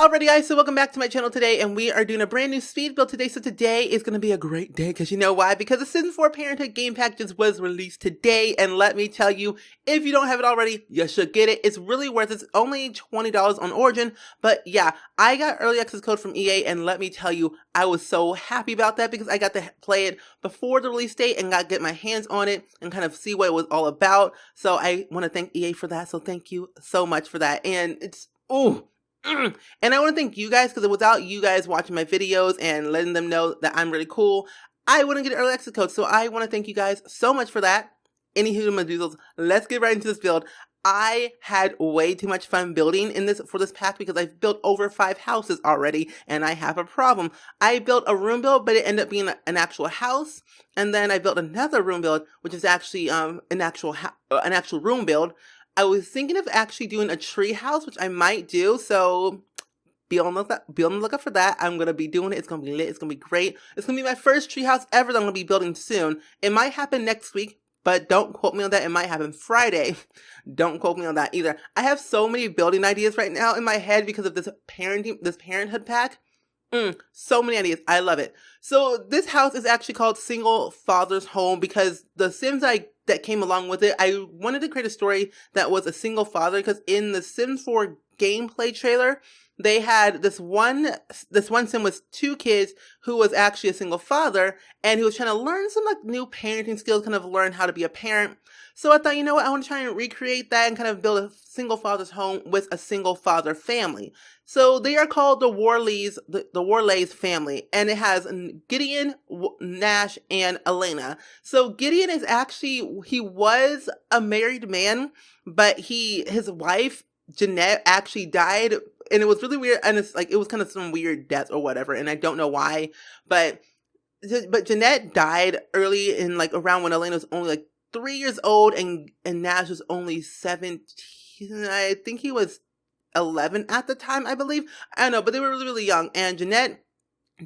Alrighty guys, so welcome back to my channel today, and we are doing a brand new speed build today. So today is going to be a great day, because you know why? Because the Sims 4 Parenthood game pack just was released today, and let me tell you, if you don't have it already, you should get it. It's really worth it. It's only $20 on Origin, but yeah, I got early access code from EA, and let me tell you, I was so happy about that because I got to play it before the release date and got to get my hands on it and kind of see what it was all about. So I want to thank EA for that, so thank you so much for that. And it's, ooh. And I want to thank you guys, because without you guys watching my videos and letting them know that I'm really cool, I wouldn't get early access code. So I want to thank you guys so much for that. Anywho, my doozles, let's get right into this build. I had way too much fun building in this for this pack because I've built over 5 houses already, and I have a problem. I built a room build, but it ended up being an actual house, and then I built another room build, which is actually an actual room build. I was thinking of actually doing a tree house, which I might do, so be on the lookout for that. I'm going to be doing it. It's going to be lit. It's going to be great. It's going to be my first tree house ever that I'm going to be building soon. It might happen next week, but don't quote me on that. It might happen Friday. Don't quote me on that either. I have so many building ideas right now in my head because of this Parenthood pack. So many ideas. I love it. So this house is actually called Single Father's Home because the Sims that came along with it, I wanted to create a story that was a single father, because in the Sims 4 gameplay trailer, they had this one Sim with 2 kids who was actually a single father, and he was trying to learn some new parenting skills, kind of learn how to be a parent. So I thought, you know what, I want to try and recreate that and kind of build a single father's home with a single father family. So they are called the Worleys, the Worleys family, and it has Gideon, Nash, and Elena. So Gideon is actually, he was a married man, but his wife, Jeanette, actually died, and it was really weird, and it was kind of some weird death or whatever, and I don't know why, but Jeanette died early in around when Elena was only 3 years old, and Nash was only 17. I think he was 11 at the time, I believe. I don't know, but they were really, really young, and Jeanette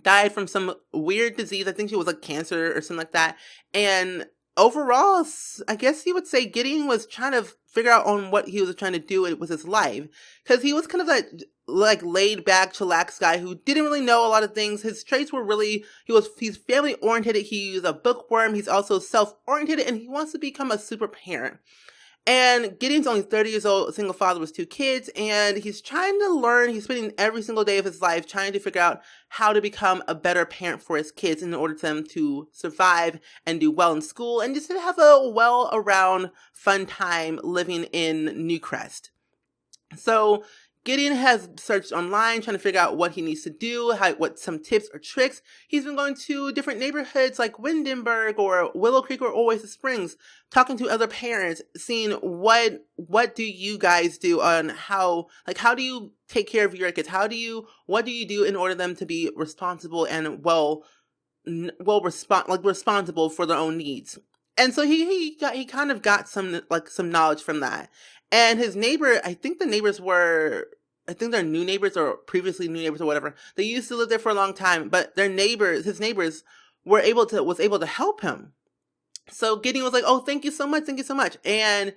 died from some weird disease. I think she was cancer or something like that, and overall, I guess you would say Gideon was trying to figure out on what he was trying to do with his life, because he was kind of like laid back, chillax guy who didn't really know a lot of things. His traits were really, he's family oriented. He's a bookworm. He's also self-oriented, and he wants to become a super parent. And Gideon's only 30 years old, a single father with 2 kids, and he's trying to learn. He's spending every single day of his life trying to figure out how to become a better parent for his kids in order for them to survive and do well in school and just to have a well-around fun time living in Newcrest. So Gideon has searched online trying to figure out what he needs to do, what some tips or tricks. He's been going to different neighborhoods like Windenburg or Willow Creek or Oasis Springs, talking to other parents, seeing what do you guys do on how do you take care of your kids? What do you do in order for them to be responsible and responsible for their own needs? And so he kind of got some knowledge from that. And his neighbor, I think they're new neighbors or previously new neighbors or whatever. They used to live there for a long time, but his neighbors was able to help him. So Gideon was like, "Oh, thank you so much. And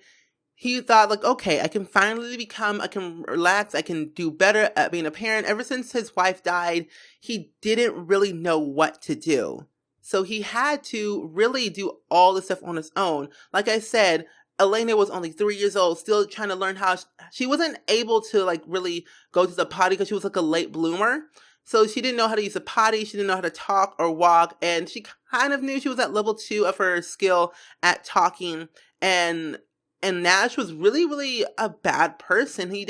he thought okay, I can relax, I can do better at being a parent. Ever since his wife died, he didn't really know what to do. So he had to really do all this stuff on his own. Like I said, Elena was only 3 years old, still trying to learn how she wasn't able to really go to the potty because she was a late bloomer. So she didn't know how to use a potty. She didn't know how to talk or walk. And she kind of knew she was at level 2 of her skill at talking. And Nash was really, really a bad person. He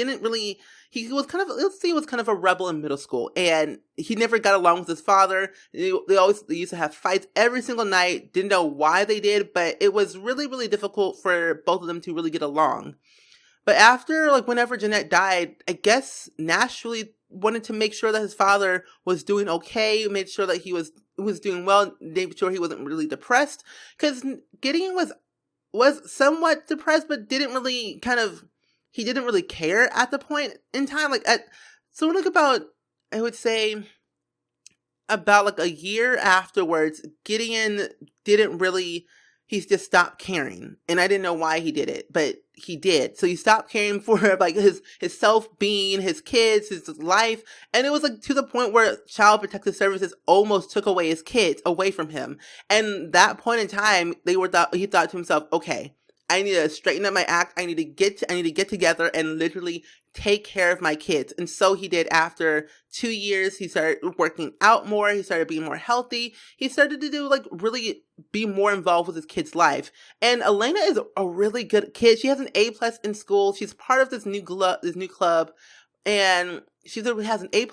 was kind of a rebel in middle school, and he never got along with his father. They used to have fights every single night. Didn't know why they did, but it was really, really difficult for both of them to really get along. But after, whenever Jeanette died, I guess Nash really wanted to make sure that his father was doing okay, made sure that he was doing well, made sure he wasn't really depressed, because Gideon was somewhat depressed, but didn't really care at the point in time. I would say about a year afterwards, Gideon didn't really, he's just stopped caring. And I didn't know why he did it, but he did. So he stopped caring for like his self-being, his kids, his life. And it was like to the point where Child Protective Services almost took away his kids away from him. And that point in time, he thought to himself, okay, I need to straighten up my act. I need to get together and literally take care of my kids. And so he did. After 2 years, he started working out more. He started being more healthy. He started to do like really be more involved with his kid's life. And Elena is a really good kid. She has an A+ in school. She's part of this new club. And she has an A+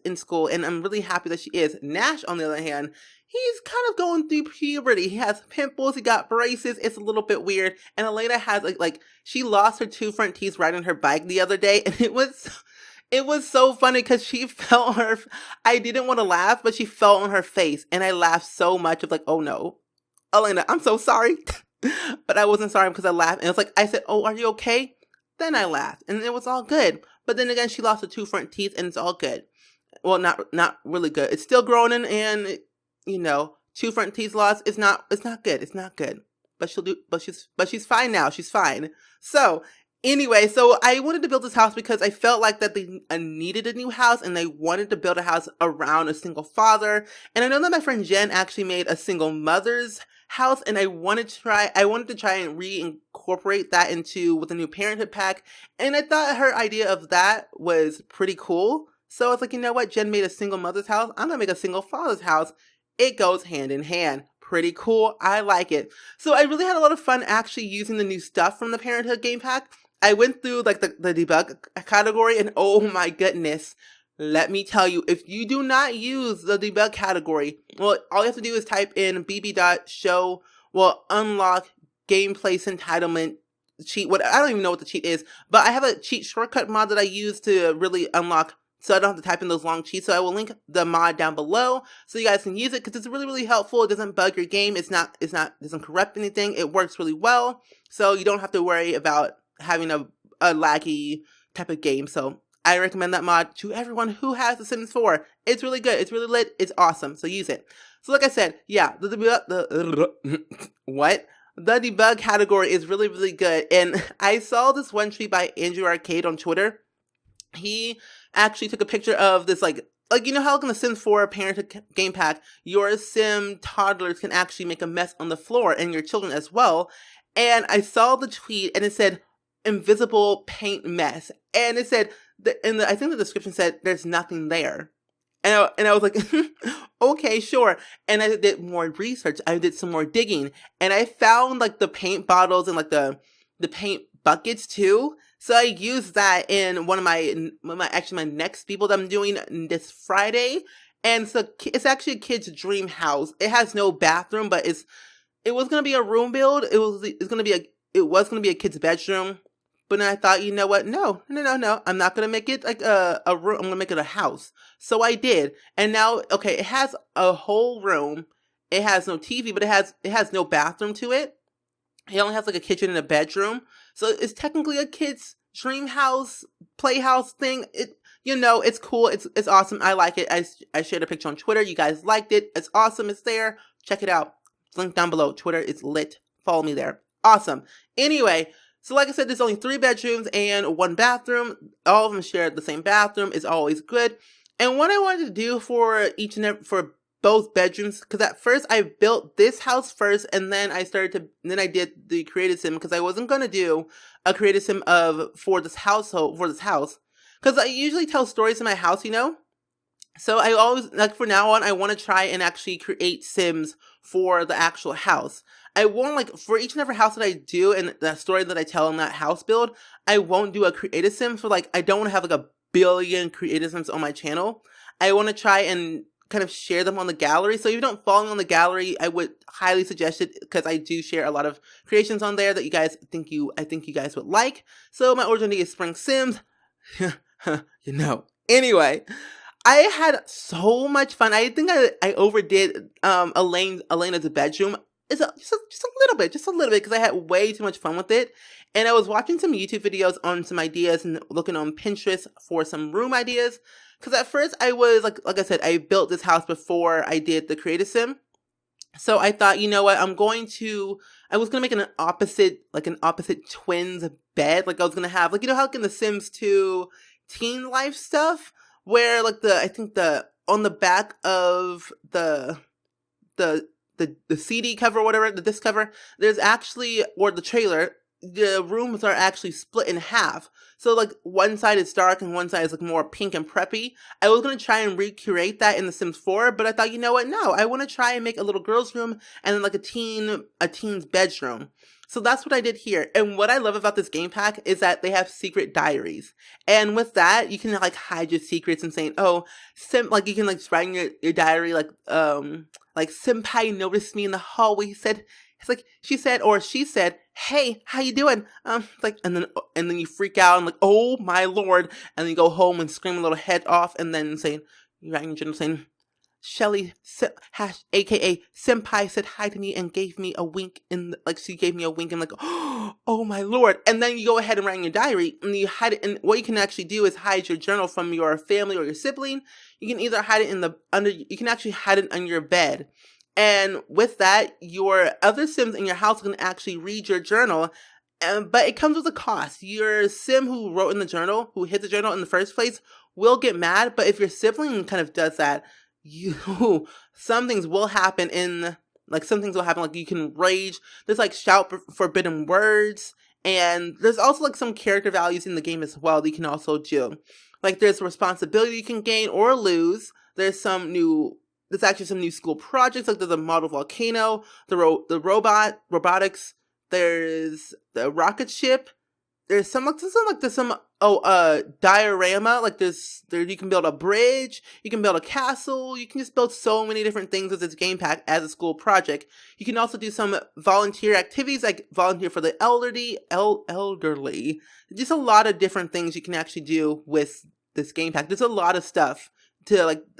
in school, and I'm really happy that she is. Nash, on the other hand, he's kind of going through puberty. He has pimples, he got braces, it's a little bit weird. And Elena has like she lost her 2 front teeth riding her bike the other day, and it was so funny because she felt her, I didn't want to laugh, but she fell on her face, and I laughed so much of like, oh no, Elena, I'm so sorry. But I wasn't sorry because I laughed, and it's like, I said, oh, are you okay? Then I laughed, and it was all good. But then again, she lost her 2 front teeth, and it's all good. Well, not really good. It's still growing in, and 2 front teeth lost. It's not good. It's not good. But she's fine now. She's fine. So anyway, so I wanted to build this house because I felt like that they needed a new house, and they wanted to build a house around a single father. And I know that my friend Jen actually made a single mother's house, and I wanted to try and reincorporate that with a new Parenthood pack. And I thought her idea of that was pretty cool. So I was like, you know what? Jen made a single mother's house. I'm gonna make a single father's house. It goes hand in hand. Pretty cool. I like it. So I really had a lot of fun actually using the new stuff from the Parenthood game pack. I went through like the debug category, and oh my goodness, let me tell you, if you do not use the debug category, well, all you have to do is type in bb.show, unlock gameplay entitlement cheat. I don't even know what the cheat is, but I have a cheat shortcut mod that I use to really unlock, so I don't have to type in those long cheats. So I will link the mod down below so you guys can use it, because it's really, really helpful. It doesn't bug your game. It doesn't corrupt anything. It works really well. So you don't have to worry about having a laggy type of game. So I recommend that mod to everyone who has The Sims 4. It's really good. It's really lit. It's awesome. So use it. So like I said, yeah, the debug category is really, really good. And I saw this one tweet by Andrew Arcade on Twitter. He actually took a picture of this like you know how in the Sims 4 Parenthood game pack, your Sim toddlers can actually make a mess on the floor, and your children as well. And I saw the tweet, and it said invisible paint mess, and it said I think the description said there's nothing there. And I was like, okay, sure. And I did more research. I did some more digging, and I found like the paint bottles and like the paint buckets too. So I used that in one of my next people that I'm doing this Friday. And so it's actually a kid's dream house. It has no bathroom, but it was gonna be a room build. It was gonna be a kid's bedroom. But then I thought, you know what? No. I'm not going to make it like a room. I'm going to make it a house. So I did. And now, okay, it has a whole room. It has no TV, but it has no bathroom to it. It only has like a kitchen and a bedroom. So it's technically a kid's dream house, playhouse thing. It's cool. It's awesome. I like it. I shared a picture on Twitter. You guys liked it. It's awesome. It's there. Check it out. Link down below. Twitter is lit. Follow me there. Awesome. Anyway, so like I said, there's only 3 bedrooms and 1 bathroom. All of them share the same bathroom. Is always good. And what I wanted to do for both bedrooms, because at first I built this house first, and then I did the creative sim, because I wasn't going to do a creative sim for this house, because I usually tell stories in my house, So I always, like for now on, I want to try and actually create sims for the actual house. I won't, like, for each and every house that I do and the story that I tell in that house build, I won't do a creative sim for, like, I don't want to have, like, a billion creative sims on my channel. I want to try and kind of share them on the gallery. So if you don't follow me on the gallery, I would highly suggest it, because I do share a lot of creations on there that I think you guys would like. So my origin is SpringSims. Anyway, I had so much fun. I think I overdid Elena's bedroom. Just a little bit, because I had way too much fun with it. And I was watching some YouTube videos on some ideas and looking on Pinterest for some room ideas. Because at first I was, like I said, I built this house before I did the creative sim. So I thought, you know what, I was gonna make an opposite twins bed. Like I was gonna have, like, you know how like in the Sims 2 teen life stuff, where like I think on the back of the CD cover or whatever, the disc cover, there's actually, or the trailer, the rooms are actually split in half. So like one side is dark and one side is like more pink and preppy. I was going to try and recreate that in The Sims 4, but I thought, you know what? No, I want to try and make a little girl's room and then like a teen's bedroom. So that's what I did here. And what I love about this game pack is that they have secret diaries. And with that, you can like hide your secrets and saying, oh, like you can like write in your diary, like senpai noticed me in the hallway. He said, it's like she said, hey, how you doing? Like, and then you freak out and like, oh my lord. And then you go home and scream a little head off and then saying, you write in your journal saying, Shelly, aka senpai, said hi to me and gave me a wink she gave me a wink and like, oh my lord. And then you go ahead and write in your diary and you hide it. And what you can actually do is hide your journal from your family or your sibling. You can either hide it you can actually hide it under your bed. And with that, your other Sims in your house can actually read your journal. But it comes with a cost. Your Sim who wrote in the journal, who hid the journal in the first place, will get mad. But if your sibling kind of does that, some things will happen like you can rage. There's like shout forbidden words, and there's also like some character values in the game as well that you can also do. Like there's responsibility you can gain or lose. There's actually some new school projects, like there's a model volcano, the robotics, there's the rocket ship. There's some diorama, like you can build a bridge, you can build a castle, you can just build so many different things with this game pack as a school project. You can also do some volunteer activities, like volunteer for the elderly. Just a lot of different things you can actually do with this game pack. There's a lot of stuff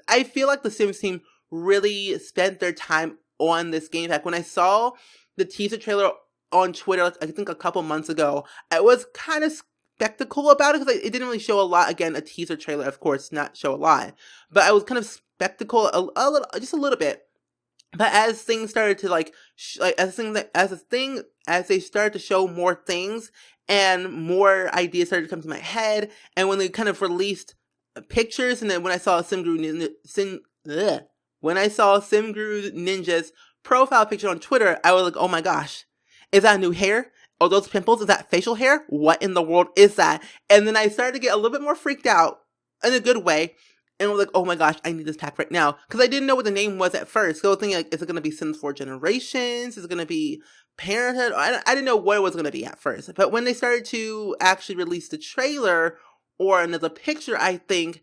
I feel like the Sims team really spent their time on this game pack. When I saw the teaser trailer on Twitter, I think a couple months ago, I was kind of skeptical about it because it didn't really show a lot. Again, a teaser trailer, of course, not show a lot, but I was kind of skeptical just a little bit. But as things started to as they started to show more things and more ideas started to come to my head, and when they kind of released pictures, and then when I saw Simguru Ninja's profile picture on Twitter, I was like, oh my gosh. Is that new hair? Are those pimples? Is that facial hair? What in the world is that? And then I started to get a little bit more freaked out in a good way. And I was like, oh my gosh, I need this pack right now. Because I didn't know what the name was at first. So I was thinking, like, is it going to be Sims 4 Generations? Is it going to be Parenthood? I didn't know what it was going to be at first. But when they started to actually release the trailer or another picture, I think,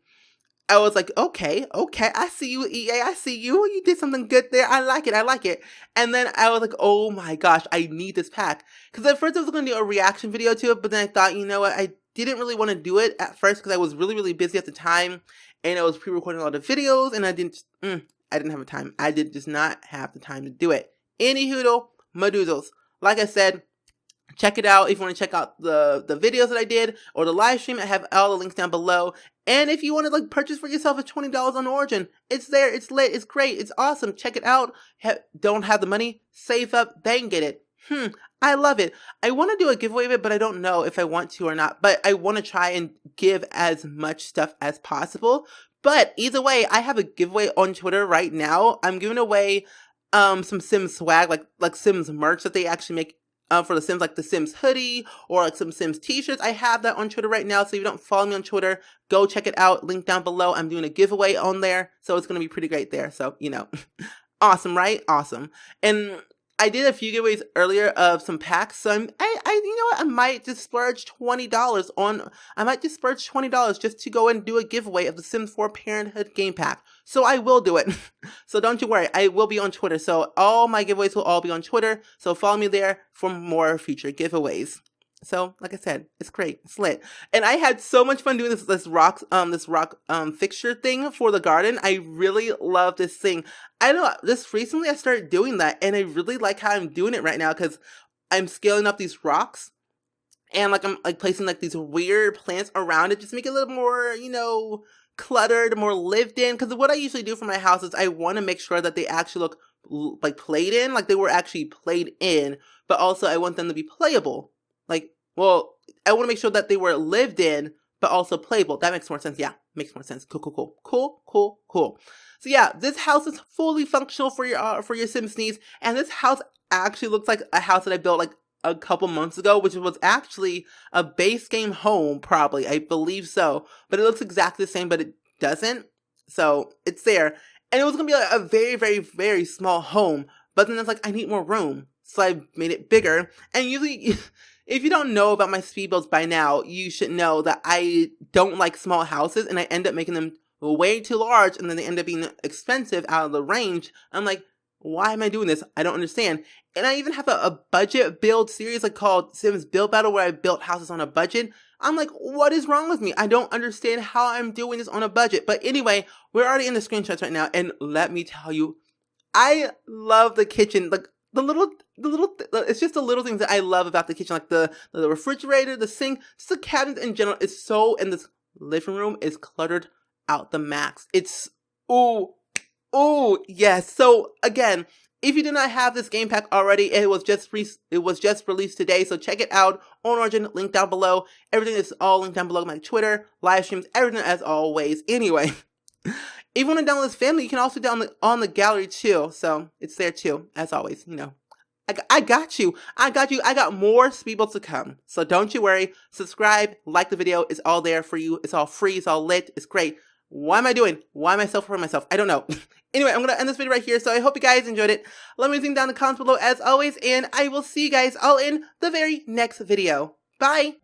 I was like, okay, I see you, EA, I see you. You did something good there. I like it. And then I was like, oh my gosh, I need this pack. Because at first I was going to do a reaction video to it, but then I thought, you know what, I didn't really want to do it at first because I was really, really busy at the time. And I was pre-recording a lot of videos, and I didn't have time. I did just not have the time to do it. Anyhoodle, madoozles. Like I said, check it out if you want to check out the videos that I did or the live stream. I have all the links down below. And if you want to purchase for yourself at $20 on Origin, it's there, it's lit, it's great, it's awesome. Check it out. Don't have the money? Save up, then get it. I love it. I want to do a giveaway of it, but I don't know if I want to or not. But I want to try and give as much stuff as possible. But either way, I have a giveaway on Twitter right now. I'm giving away some Sims swag, like Sims merch that they actually make for the Sims, like the Sims hoodie or like some Sims t-shirts. I have that on Twitter right now. So if you don't follow me on Twitter, go check it out. Link down below. I'm doing a giveaway on there. So it's going to be pretty great there. So, awesome, right? Awesome. And I did a few giveaways earlier of some packs. So you know what? I might just splurge $20 just to go and do a giveaway of the Sims 4 Parenthood game pack. So I will do it. So don't you worry. I will be on Twitter. So all my giveaways will all be on Twitter. So follow me there for more future giveaways. So, like I said, it's great. It's lit. And I had so much fun doing this rock fixture thing for the garden. I really love this thing. I know just recently I started doing that, and I really like how I'm doing it right now because I'm scaling up these rocks, and I'm placing these weird plants around it just to make it a little more, cluttered, more lived in. Because what I usually do for my house is I want to make sure that they actually look like played in, like they were actually played in, but also I want them to be playable. Like, well, I want to make sure that they were lived in, but also playable. That makes more sense. Yeah, makes more sense. Cool. So yeah, this house is fully functional for your Sims needs, and this house actually looks like a house that I built like a couple months ago, which was actually a base game home, probably. I believe so. But it looks exactly the same, but it doesn't. So it's there. And it was going to be like a very, very, very small home. But then it's like, I need more room. So I made it bigger. And usually, if you don't know about my speed builds by now, you should know that I don't like small houses. And I end up making them way too large. And then they end up being expensive out of the range. I'm like, why am I doing this? I don't understand. And I even have a budget build series like called Sims Build Battle where I built houses on a budget. I'm like, what is wrong with me? I don't understand how I'm doing this on a budget. But anyway, we're already in the screenshots right now. And let me tell you, I love the kitchen. Like it's just the little things that I love about the kitchen. Like the refrigerator, the sink, just the cabinets in general is so, and this living room is cluttered out the max. It's, ooh, yes. So again, if you do not have this game pack already, it was just released today. So check it out on Origin, link down below. Everything is all linked down below. My Twitter, live streams, everything as always. Anyway, if you want to download this family, you can also download on the gallery too. So it's there too, as always. You know, I got you. I got more speedballs to come. So don't you worry. Subscribe, like the video. It's all there for you. It's all free. It's all lit. It's great. Why am I self-supporting myself? I don't know. Anyway, I'm going to end this video right here. So I hope you guys enjoyed it. Let me know down in the comments below as always. And I will see you guys all in the very next video. Bye.